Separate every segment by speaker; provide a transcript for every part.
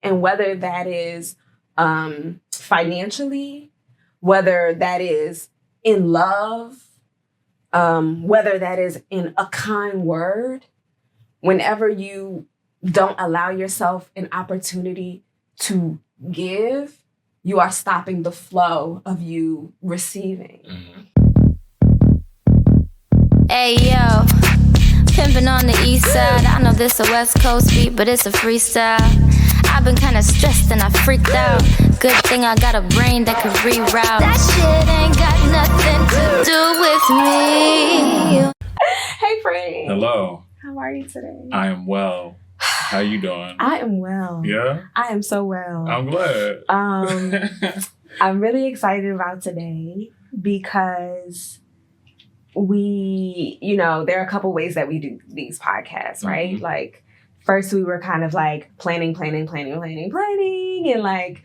Speaker 1: And whether that is financially, whether that is in love, whether that is in a kind word, whenever you don't allow yourself an opportunity to give, you are stopping the flow of you receiving.
Speaker 2: Mm-hmm.
Speaker 3: Hey, yo, pimping on the east side. I know this a West Coast beat, but it's a freestyle. I've been kinda stressed and I freaked out. Good thing I got a brain that can reroute. That shit ain't got nothing to do with me.
Speaker 1: Hey, friend.
Speaker 2: Hello.
Speaker 1: How are you today?
Speaker 2: I am well. How you doing?
Speaker 1: I am well.
Speaker 2: Yeah?
Speaker 1: I am so well.
Speaker 2: I'm glad.
Speaker 1: I'm really excited about today because we, there are a couple ways that we do these podcasts, right?
Speaker 2: Mm-hmm.
Speaker 1: Like, first we were kind of like planning, and like,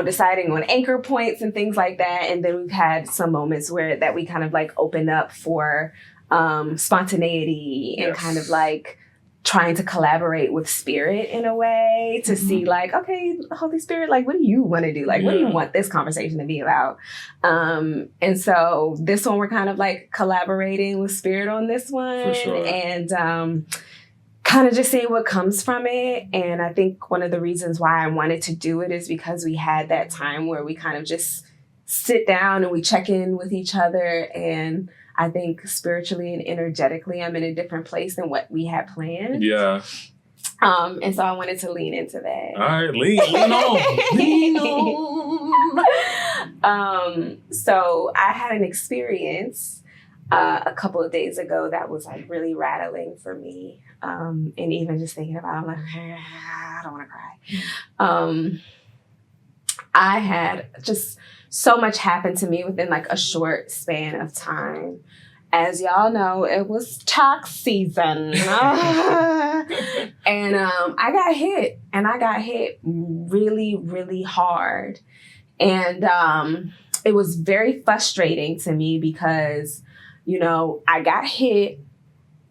Speaker 1: deciding on anchor points and things like that. And then we've had some moments that we kind of like opened up for spontaneity and kind of like trying to collaborate with spirit in a way to see like, okay, Holy Spirit, like, what do you want to do? Like, what do you want this conversation to be about? And so this one, we're kind of like collaborating with spirit on this one.
Speaker 2: For sure.
Speaker 1: And kind of just seeing what comes from it. And I think one of the reasons why I wanted to do it is because we had that time where we kind of just sit down and we check in with each other. And I think spiritually and energetically, I'm in a different place than what we had planned.
Speaker 2: Yeah.
Speaker 1: And so I wanted to lean into that.
Speaker 2: All right, lean on.
Speaker 1: So I had an experience a couple of days ago that was like really rattling for me. And even just thinking about it, I'm like, I don't want to cry. I had just so much happened to me within like a short span of time. As y'all know, it was tax season. And I got hit really, really hard. And it was very frustrating to me because, I got hit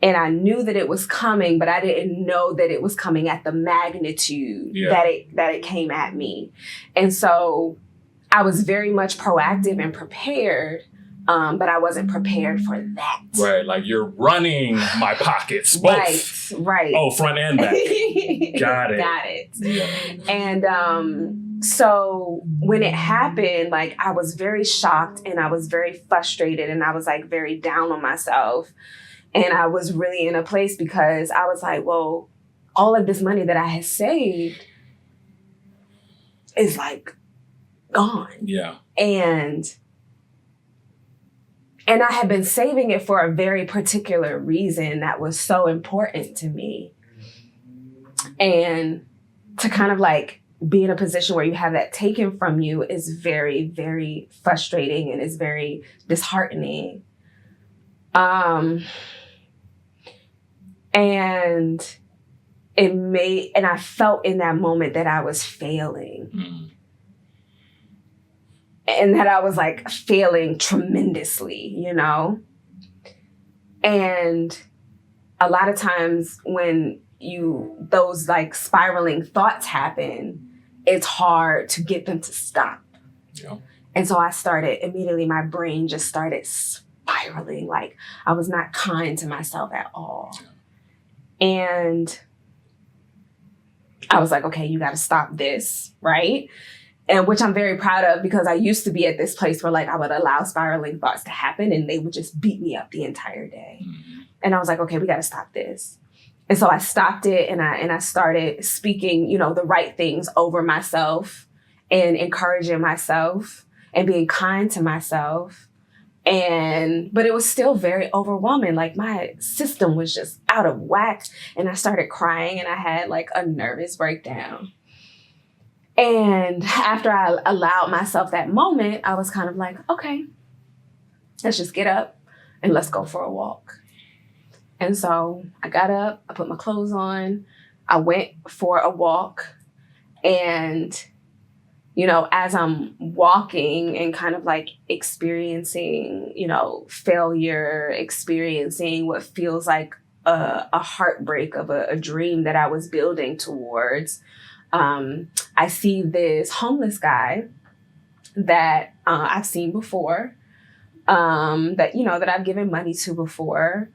Speaker 1: and I knew that it was coming, but I didn't know that it was coming at the magnitude that it came at me. And so I was very much proactive and prepared, but I wasn't prepared for that.
Speaker 2: Right, like you're running my pockets, both.
Speaker 1: Right.
Speaker 2: Oh, front and back. Got it.
Speaker 1: Yeah. And so when it happened, like I was very shocked and I was very frustrated and I was like very down on myself. And I was really in a place because I was like, well, all of this money that I had saved is like gone.
Speaker 2: Yeah.
Speaker 1: And I had been saving it for a very particular reason that was so important to me. And to kind of like be in a position where you have that taken from you is very, very frustrating and is very disheartening. And I felt in that moment that I was failing.
Speaker 2: Mm.
Speaker 1: And that I was like failing tremendously, And a lot of times when those like spiraling thoughts happen, it's hard to get them to stop.
Speaker 2: Yeah.
Speaker 1: And so immediately my brain just started spiraling. Like I was not kind to myself at all.
Speaker 2: Yeah.
Speaker 1: And I was like, okay, you got to stop this, right? And which I'm very proud of because I used to be at this place where like I would allow spiraling thoughts to happen and they would just beat me up the entire day.
Speaker 2: Mm-hmm.
Speaker 1: And I was like, okay, we got to stop this. And so I stopped it and I started speaking, the right things over myself and encouraging myself and being kind to myself. But it was still very overwhelming. Like my system was just out of whack and I started crying and I had like a nervous breakdown. And after I allowed myself that moment, I was kind of like, okay, let's just get up and let's go for a walk. And so I got up, I put my clothes on, I went for a walk. And, as I'm walking and kind of like experiencing, failure, experiencing what feels like a heartbreak of a dream that I was building towards, I see this homeless guy that I've seen before, that I've given money to before.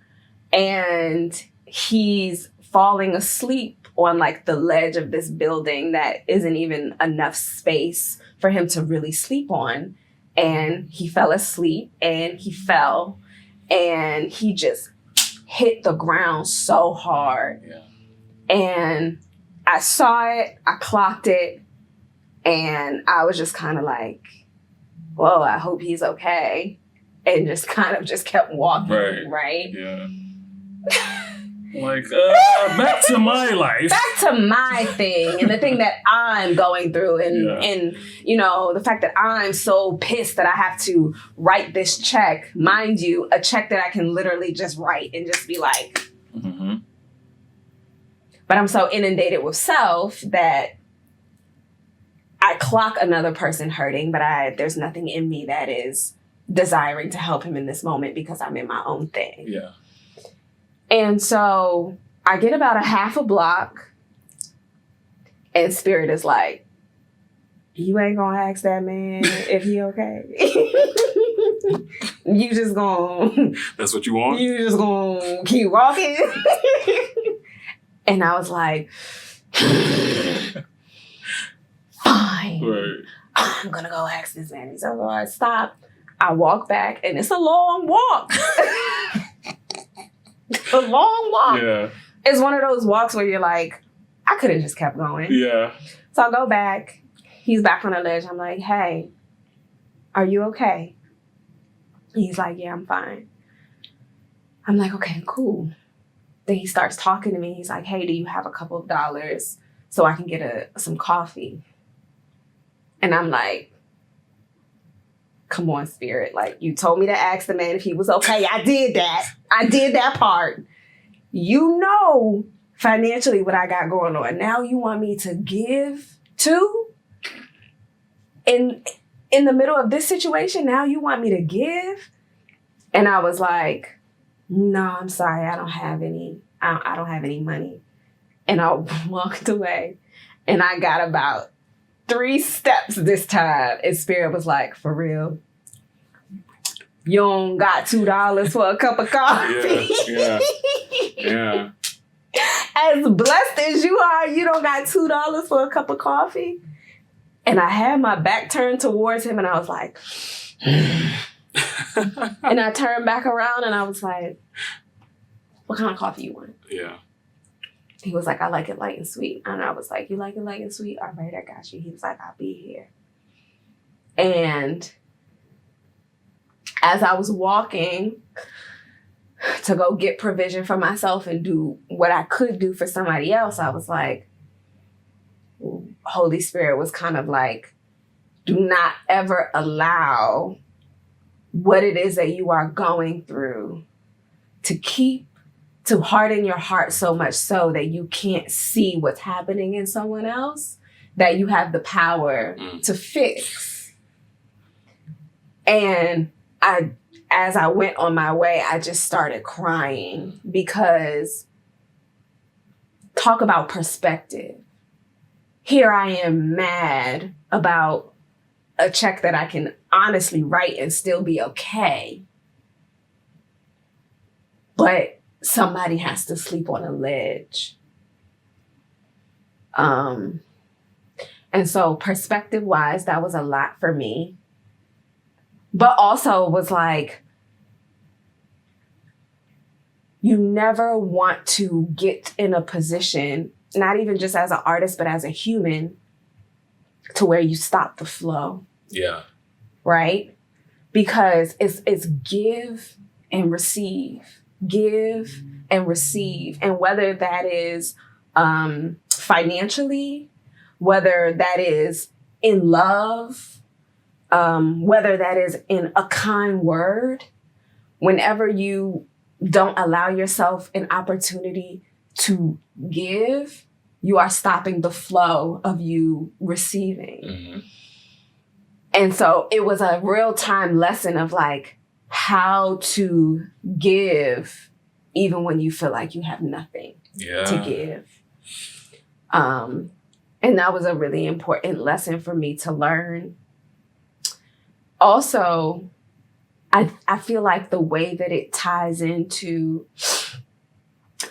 Speaker 1: And he's falling asleep on like the ledge of this building that isn't even enough space for him to really sleep on. And he fell asleep and he fell and he just hit the ground so hard.
Speaker 2: Yeah.
Speaker 1: And I saw it, I clocked it, and I was just kind of like, whoa, I hope he's okay. And just kind of just kept walking, right?
Speaker 2: Yeah. Like, back to my life.
Speaker 1: Back to my thing and the thing that I'm going through and the fact that I'm so pissed that I have to write this check. Mind you, a check that I can literally just write and just be like,
Speaker 2: mm-hmm.
Speaker 1: But I'm so inundated with self that I clock another person hurting, but there's nothing in me that is desiring to help him in this moment because I'm in my own thing.
Speaker 2: Yeah.
Speaker 1: And so I get about a half a block and Spirit is like, you ain't gonna ask that man if he okay. You just gonna...
Speaker 2: That's what you want?
Speaker 1: You just gonna keep walking. And I was like, fine.
Speaker 2: Right.
Speaker 1: I'm gonna go ask this man. So I stop. I walk back and it's a long walk. A long walk.
Speaker 2: Yeah.
Speaker 1: It's one of those walks where you're like, I could have just kept going.
Speaker 2: Yeah.
Speaker 1: So I go back. He's back on the ledge. I'm like, hey, are you okay? He's like, yeah, I'm fine. I'm like, okay, cool. Then he starts talking to me. He's like, hey, do you have a couple of dollars so I can get some coffee? And I'm like, come on, Spirit. Like, you told me to ask the man if he was okay. I did that. I did that part. You know financially what I got going on. Now you want me to give too? In the middle of this situation, now you want me to give? And I was like, no, I'm sorry. I don't have any. I don't have any money. And I walked away and I got about 3 steps this time. And Spirit was like, for real? You don't got $2 for a cup of coffee?
Speaker 2: Yeah.
Speaker 1: As blessed as you are, you don't got $2 for a cup of coffee? And I had my back turned towards him and I was like, and I turned back around and I was like, what kind of coffee you want?
Speaker 2: Yeah.
Speaker 1: He was like, I like it light and sweet. And I was like, you like it light and sweet? All right, I got you. He was like, I'll be here. And as I was walking to go get provision for myself and do what I could do for somebody else, I was like, Holy Spirit was kind of like, do not ever allow what it is that you are going through to harden your heart so much so that you can't see what's happening in someone else that you have the power to fix. And as I went on my way, I just started crying because talk about perspective. Here I am mad about a check that I can honestly write and still be okay. But somebody has to sleep on a ledge. And so perspective-wise, that was a lot for me. But also was like, you never want to get in a position, not even just as an artist, but as a human, to where you stop the flow.
Speaker 2: Yeah.
Speaker 1: Right? Because it's give and receive. Give and receive. And whether that is financially, whether that is in love, whether that is in a kind word, whenever you don't allow yourself an opportunity to give, you are stopping the flow of you receiving.
Speaker 2: Mm-hmm.
Speaker 1: And so it was a real time lesson of like how to give even when you feel like you have nothing to give. And that was a really important lesson for me to learn. Also, I feel like the way that it ties into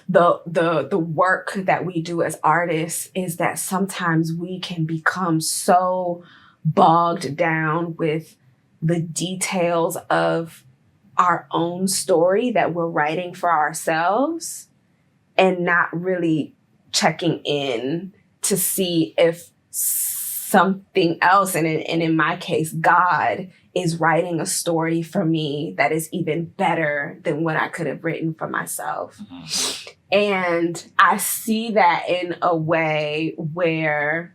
Speaker 1: the work that we do as artists is that sometimes we can become so bogged down with the details of our own story that we're writing for ourselves and not really checking in to see if something else, and in my case, God, is writing a story for me that is even better than what I could have written for myself.
Speaker 2: Mm-hmm.
Speaker 1: And I see that in a way where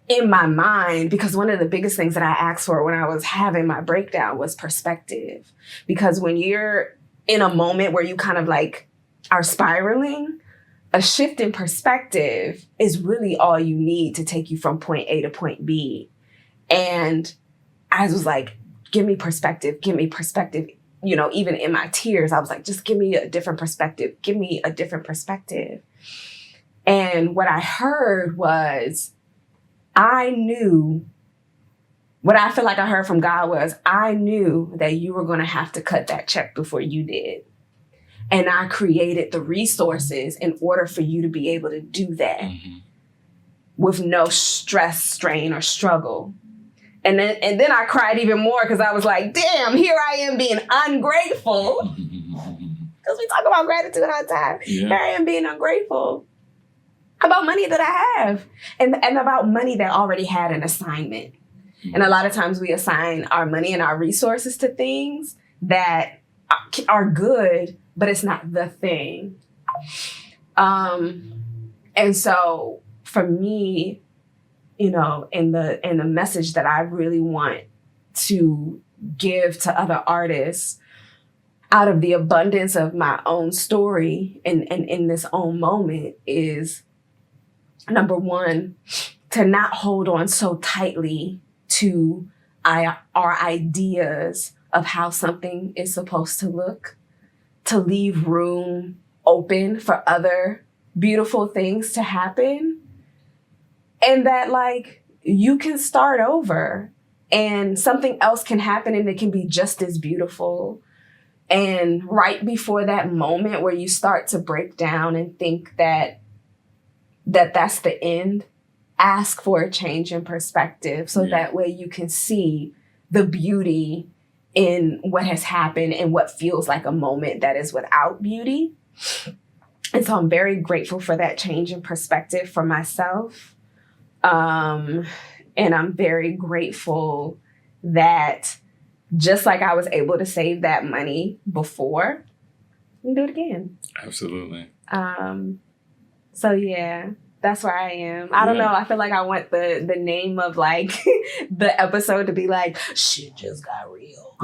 Speaker 1: in my mind, because one of the biggest things that I asked for when I was having my breakdown was perspective. Because when you're in a moment where you kind of like are spiraling, a shift in perspective is really all you need to take you from point A to point B. And I was like, give me perspective, give me perspective. You know, even in my tears, I was like, just give me a different perspective, give me a different perspective. And what I heard was, I knew, what I feel like I heard from God was, I knew that you were going to have to cut that check before you did. And I created the resources in order for you to be able to do that with no stress, strain, or struggle. And then I cried even more because I was like, damn, here I am being ungrateful. Because we talk about gratitude all the time.
Speaker 2: Yeah.
Speaker 1: Here I am being ungrateful about money that I have and about money that already had an assignment. And a lot of times we assign our money and our resources to things that are good, but it's not the thing. And so for me, you know, in the message that I really want to give to other artists out of the abundance of my own story and in this own moment is, number one, to not hold on so tightly to our ideas of how something is supposed to look, to leave room open for other beautiful things to happen. And that, like, you can start over and something else can happen and it can be just as beautiful. And right before that moment where you start to break down and think that that's the end, ask for a change in perspective so that way you can see the beauty in what has happened and what feels like a moment that is without beauty. And so I'm very grateful for that change in perspective for myself. And I'm very grateful that just like I was able to save that money before, I can do it again.
Speaker 2: Absolutely.
Speaker 1: So yeah, that's where I am. I don't know. I feel like I want the name of like the episode to be like, shit just got real.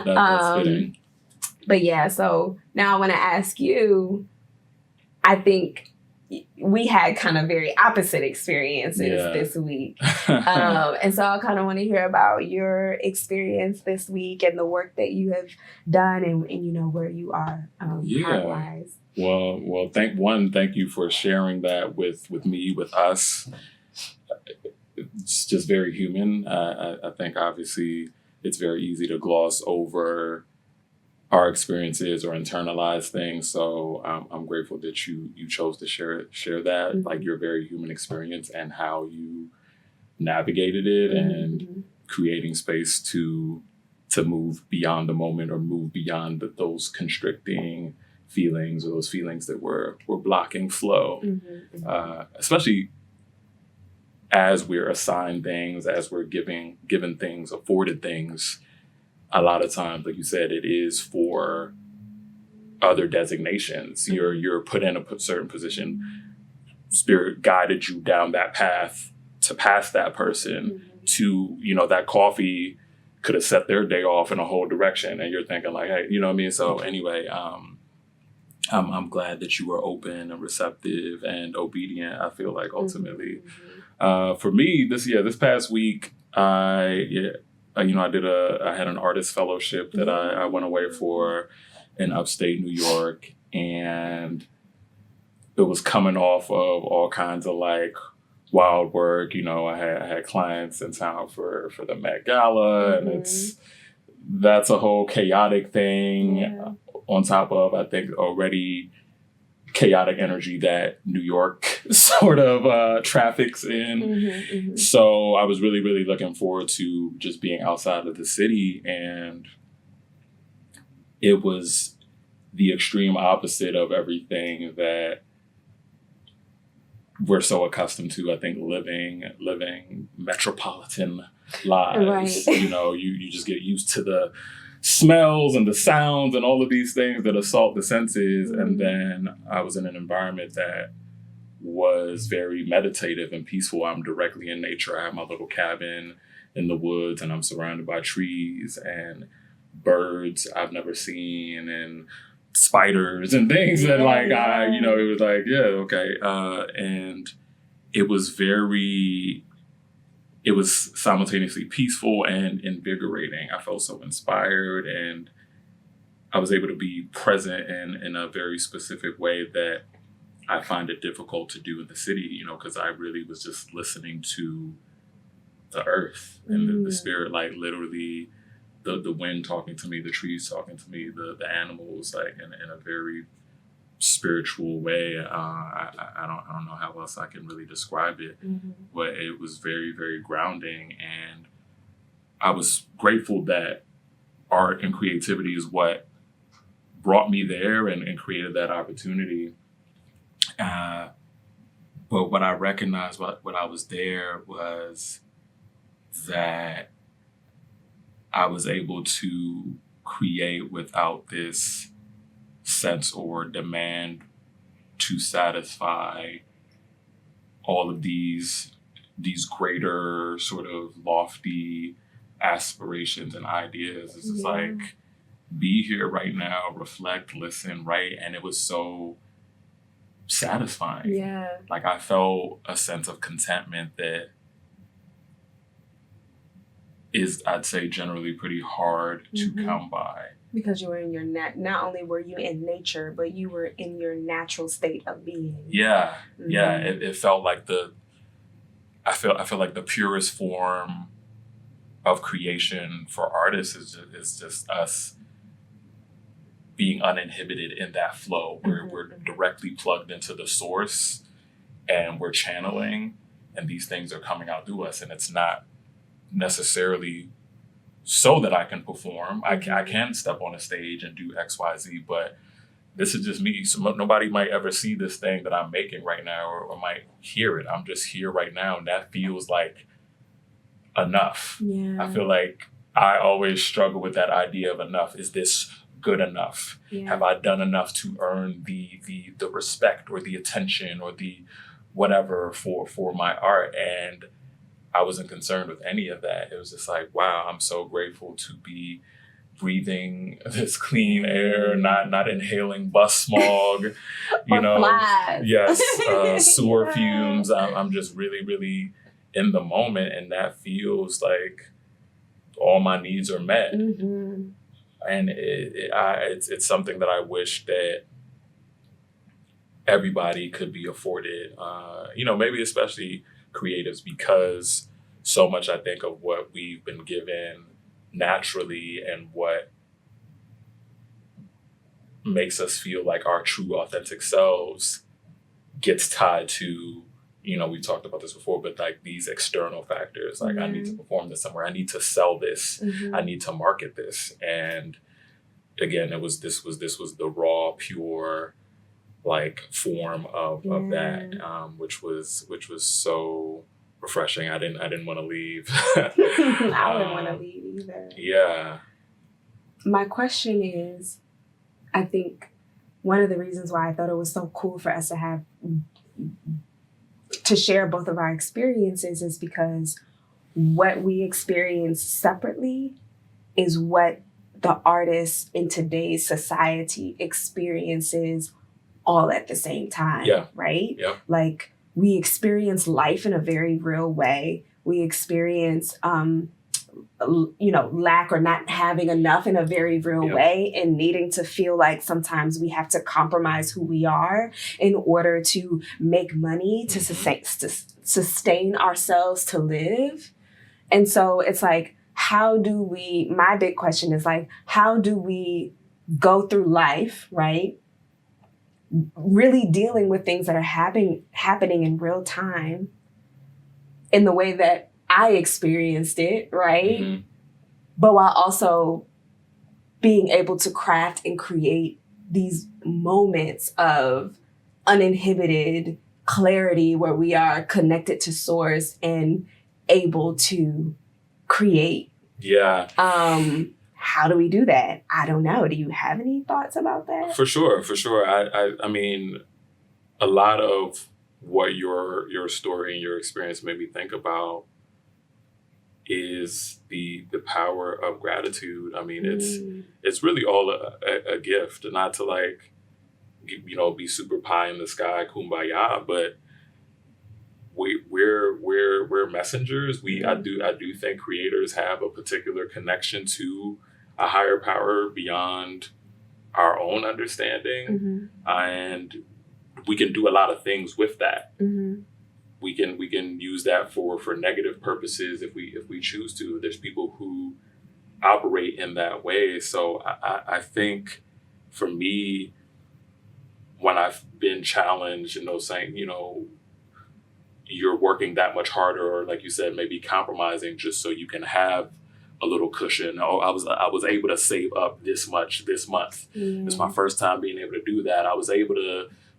Speaker 2: That's fitting.
Speaker 1: But yeah, so now I want to ask you, I think we had kind of very opposite experiences this week. And so I kind of want to hear about your experience this week and the work that you have done and you know, where you are heart-wise.
Speaker 2: Well, thank you for sharing that with me, with us. It's just very human. I think obviously it's very easy to gloss over our experiences or internalize things. So I'm grateful that you chose to share that, like your very human experience and how you navigated it and creating space to move beyond the moment or move beyond those constricting feelings or those feelings that were blocking flow, especially as we're assigned things, as we're given things, afforded things. A lot of times, like you said, it is for other designations. You're put in a certain position. Spirit guided you down that path to pass that person to, you know, that coffee could have set their day off in a whole direction. And you're thinking like, hey, you know what I mean? So anyway, I'm glad that you were open and receptive and obedient. I feel like ultimately, for me this past week, I had an artist fellowship that I went away for in upstate New York, and was coming off of all kinds of like wild work. You know, I had clients in town for the Met Gala, and that's a whole chaotic thing.
Speaker 1: Yeah.
Speaker 2: On top of, I think, already chaotic energy that New York sort of traffics in. So I was really, really looking forward to just being outside of the city, and it was the extreme opposite of everything that we're so accustomed to, I think, living metropolitan lives.
Speaker 1: Right.
Speaker 2: You know, you just get used to the smells and the sounds and all of these things that assault the senses. And then I was in an environment that was very meditative and peaceful. I'm directly in nature. I have my little cabin in the woods, and I'm surrounded by trees and birds I've never seen, and spiders and things that like it was like, yeah, okay. And it was simultaneously peaceful and invigorating. I felt so inspired, and I was able to be present in a very specific way that I find it difficult to do in the city, you know, because I really was just listening to the earth and the spirit, like literally the wind talking to me, the trees talking to me, the animals, like in a very spiritual way. I don't know how else I can really describe it, but it was very, very grounding. And I was grateful that art and creativity is what brought me there and created that opportunity. But what I recognized when I was there was that I was able to create without this sense or demand to satisfy all of these greater sort of lofty aspirations and ideas. It's just like, be here right now, reflect, listen, write. And it was so satisfying.
Speaker 1: Yeah.
Speaker 2: Like I felt a sense of contentment that is, I'd say, generally pretty hard to come by.
Speaker 1: Because you were in your not only were you in nature, but you were in your natural state of being.
Speaker 2: Yeah, yeah. It felt like I feel like the purest form of creation for artists is just us being uninhibited in that flow. We're directly plugged into the source, and we're channeling, and these things are coming out through us, and it's not necessarily so that I can perform. I can step on a stage and do X, Y, Z, but this is just me. So nobody might ever see this thing that I'm making right now or might hear it. I'm just here right now, and that feels like enough.
Speaker 1: Yeah.
Speaker 2: I feel like I always struggle with that idea of enough. Is this good enough? Yeah. Have I done enough to earn the respect or the attention or the whatever for my art? And I wasn't concerned with any of that. It was just like, wow, I'm so grateful to be breathing this clean air, not inhaling bus smog,
Speaker 1: flies.
Speaker 2: Yes, sewer fumes. I'm just really, really in the moment, and that feels like all my needs are met. And it's something that I wish that everybody could be afforded. Maybe especially creatives, because so much I think of what we've been given naturally and what makes us feel like our true authentic selves gets tied to, we talked about this before, but like these external factors, like I need to perform this somewhere, I need to sell this, I need to market this. And again, this was the raw, pure like form of that, which was so refreshing. I didn't want to leave.
Speaker 1: I wouldn't want to leave either.
Speaker 2: Yeah.
Speaker 1: My question is, I think one of the reasons why I thought it was so cool for us to share both of our experiences is because what we experience separately is what the artist in today's society experiences all at the same time. Yeah. Right?
Speaker 2: Yeah.
Speaker 1: Like, we experience life in a very real way. We experience lack or not having enough in a very real way, and needing to feel like sometimes we have to compromise who we are in order to make money, to sustain ourselves, to live. And so it's like, my big question is like, how do we go through life, right? Really dealing with things that are happening in real time in the way that I experienced it, right? Mm-hmm. But while also being able to craft and create these moments of uninhibited clarity where we are connected to source and able to create.
Speaker 2: Yeah.
Speaker 1: How do we do that? I don't know. Do you have any thoughts about that?
Speaker 2: For sure. I mean, a lot of what your story and your experience made me think about is the power of gratitude. I mean, it's really all a gift, not to like, be super pie in the sky, kumbaya, but we're messengers. I do think creators have a particular connection to a higher power beyond our own understanding, and we can do a lot of things with that. We can use that for negative purposes if we choose to. There's people who operate in that way. So I think for me, when I've been challenged, saying, you're working that much harder, or like you said, maybe compromising just so you can have a little cushion. Oh, I was able to save up this much this month. It's my first time being able to do that. I was able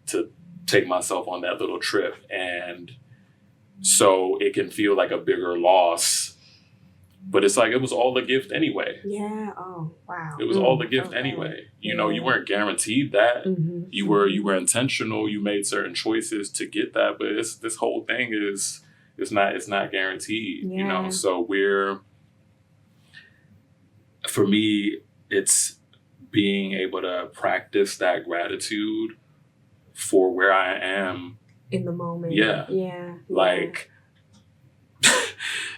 Speaker 2: to take myself on that little trip, and so it can feel like a bigger loss, but it's like it was all a gift anyway.
Speaker 1: Yeah. Oh, wow.
Speaker 2: It was all a gift anyway. You weren't guaranteed that. You were intentional. You made certain choices to get that, but this whole thing is not guaranteed.
Speaker 1: Yeah.
Speaker 2: So for me, it's being able to practice that gratitude for where I am
Speaker 1: in the moment.
Speaker 2: Yeah. Like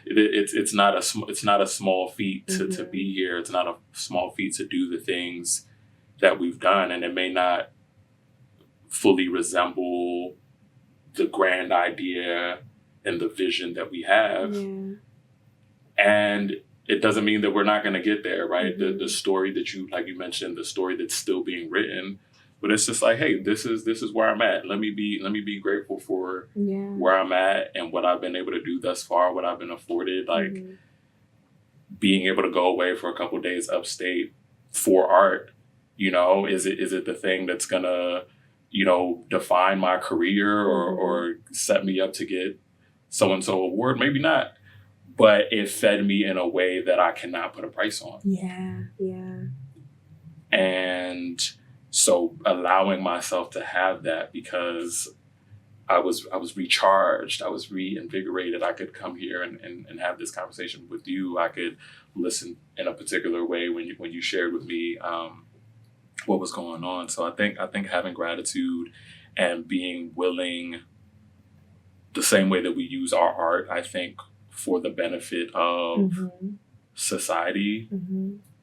Speaker 2: it's not a small feat to be here. It's not a small feat to do the things that we've done, and it may not fully resemble the grand idea and the vision that we have. And it doesn't mean that we're not going to get there, right? The story that you mentioned, the story that's still being written. But it's just like, hey, this is where I'm at. Let me be grateful for where I'm at and what I've been able to do thus far, what I've been afforded. Like being able to go away for a couple of days upstate for art. Is it the thing that's gonna, define my career or set me up to get so and so award? Maybe not. But it fed me in a way that I cannot put a price on.
Speaker 1: Yeah.
Speaker 2: And so allowing myself to have that, because I was recharged, I was reinvigorated. I could come here and have this conversation with you. I could listen in a particular way when you shared with me what was going on. So I think having gratitude and being willing, the same way that we use our art, I think for the benefit of society,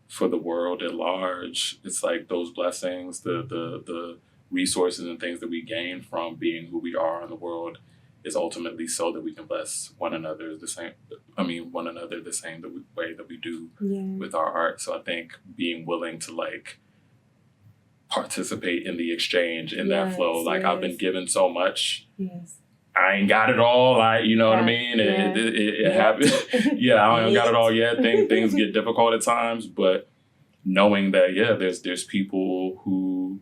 Speaker 2: for the world at large, it's like those blessings, the resources and things that we gain from being who we are in the world is ultimately so that we can bless one another the same way that we do with our art. So I think being willing to like participate in the exchange, in that flow. Like I've been given so much. I ain't got it all. What I mean? It happened. I don't got it all yet. Things get difficult at times, but knowing that, there's people who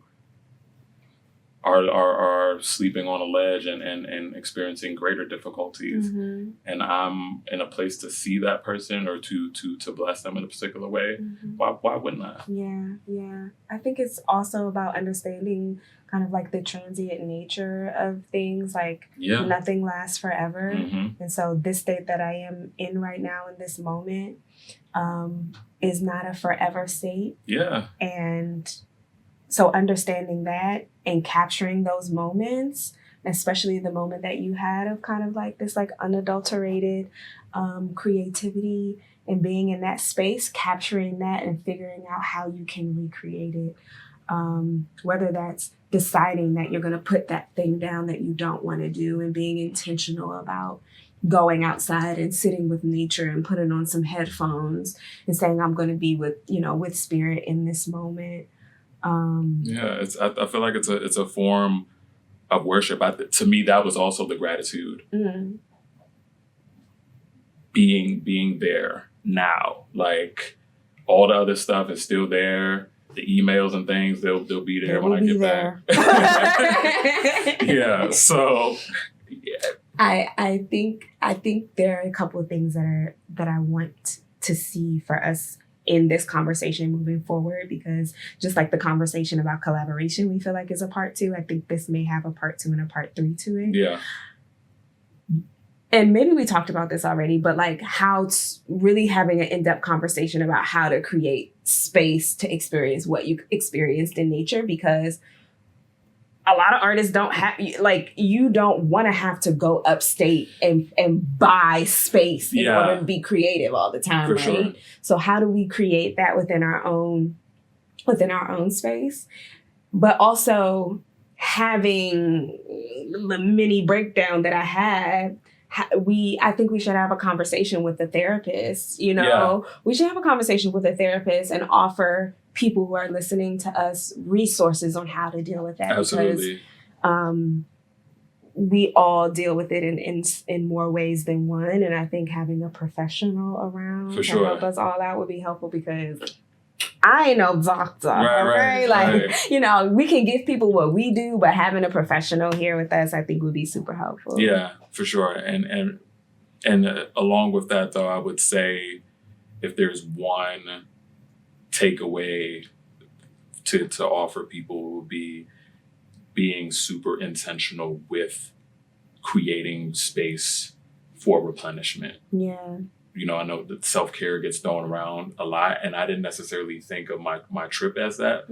Speaker 2: are sleeping on a ledge and experiencing greater difficulties, and I'm in a place to see that person or to bless them in a particular way. Why wouldn't I?
Speaker 1: Yeah. I think it's also about understanding kind of like the transient nature of things. Like nothing lasts forever, and so this state that I am in right now in this moment is not a forever state. And so understanding that and capturing those moments, especially the moment that you had of kind of like this like unadulterated creativity and being in that space, capturing that and figuring out how you can recreate it. Whether that's deciding that you're going to put that thing down that you don't want to do and being intentional about going outside and sitting with nature and putting on some headphones and saying, I'm going to be with spirit in this moment.
Speaker 2: I feel like it's a form of worship. To me, that was also the gratitude.
Speaker 1: Mm-hmm.
Speaker 2: Being there now, like all the other stuff is still there. The emails and things, they'll be there when I get back. Yeah. So yeah.
Speaker 1: I think there are a couple of things that I want to see for us in this conversation moving forward, because just like the conversation about collaboration, we feel like is a part 2. I think this may have a part 2 and a part 3 to it.
Speaker 2: Yeah.
Speaker 1: And maybe we talked about this already, but like how really having an in-depth conversation about how to create space to experience what you experienced in nature, because a lot of artists don't have, like, you don't want to have to go upstate and buy space in order to be creative all the time, right? Sure. So how do we create that within our own space? But also having the mini breakdown that I had, I think we should have a conversation with the therapist, We should have a conversation with a therapist and offer people who are listening to us resources on how to deal with that.
Speaker 2: Absolutely.
Speaker 1: Because we all deal with it in more ways than one. And I think having a professional around to help us all out would be helpful, because I ain't no doctor, right? Like, we can give people what we do, but having a professional here with us, I think would be super helpful.
Speaker 2: Yeah, for sure. And along with that, though, I would say if there's one takeaway to offer people, would be being super intentional with creating space for replenishment.
Speaker 1: Yeah.
Speaker 2: I know that self-care gets thrown around a lot, and I didn't necessarily think of my trip as that,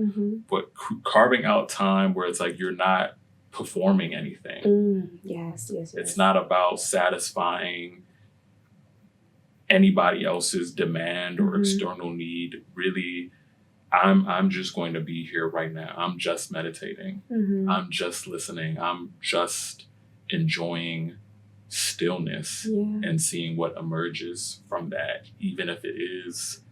Speaker 2: but carving out time where it's like you're not performing anything.
Speaker 1: Yes.
Speaker 2: It's not about satisfying anybody else's demand or external need. Really, I'm just going to be here right now. I'm just meditating. I'm just listening. I'm just enjoying stillness and seeing what emerges from that, even if it is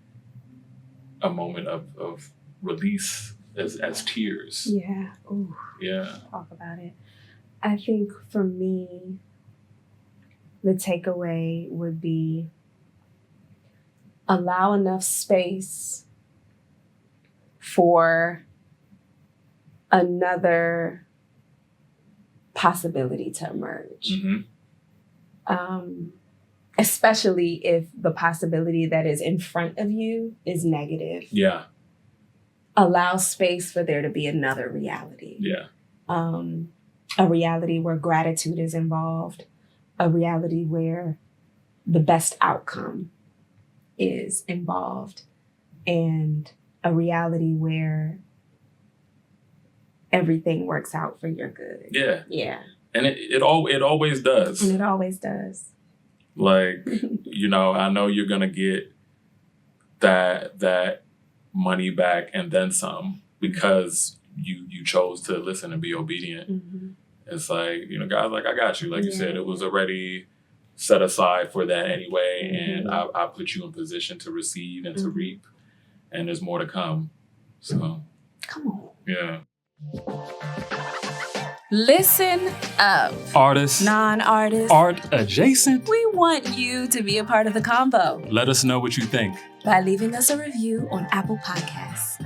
Speaker 2: a moment of release as tears.
Speaker 1: Yeah. Ooh.
Speaker 2: Yeah.
Speaker 1: Talk about it. I think for me, the takeaway would be allow enough space for another possibility to emerge. Especially if the possibility that is in front of you is negative.
Speaker 2: Yeah.
Speaker 1: Allow space for there to be another reality.
Speaker 2: Yeah.
Speaker 1: A reality where gratitude is involved, a reality where the best outcome is involved, and a reality where everything works out for your good.
Speaker 2: Yeah.
Speaker 1: Yeah.
Speaker 2: And it always does.
Speaker 1: And it always does.
Speaker 2: Like, I know you're going to get that money back and then some, because you chose to listen and be obedient. It's like, God's like, I got you. Like you said, it was already set aside for that anyway. And I put you in position to receive and to reap. And there's more to come. So.
Speaker 1: Come on.
Speaker 2: Yeah.
Speaker 4: Listen up.
Speaker 2: Artists.
Speaker 4: Non-artists.
Speaker 2: Art adjacent.
Speaker 4: We want you to be a part of the combo.
Speaker 2: Let us know what you think
Speaker 4: by leaving us a review on Apple Podcasts.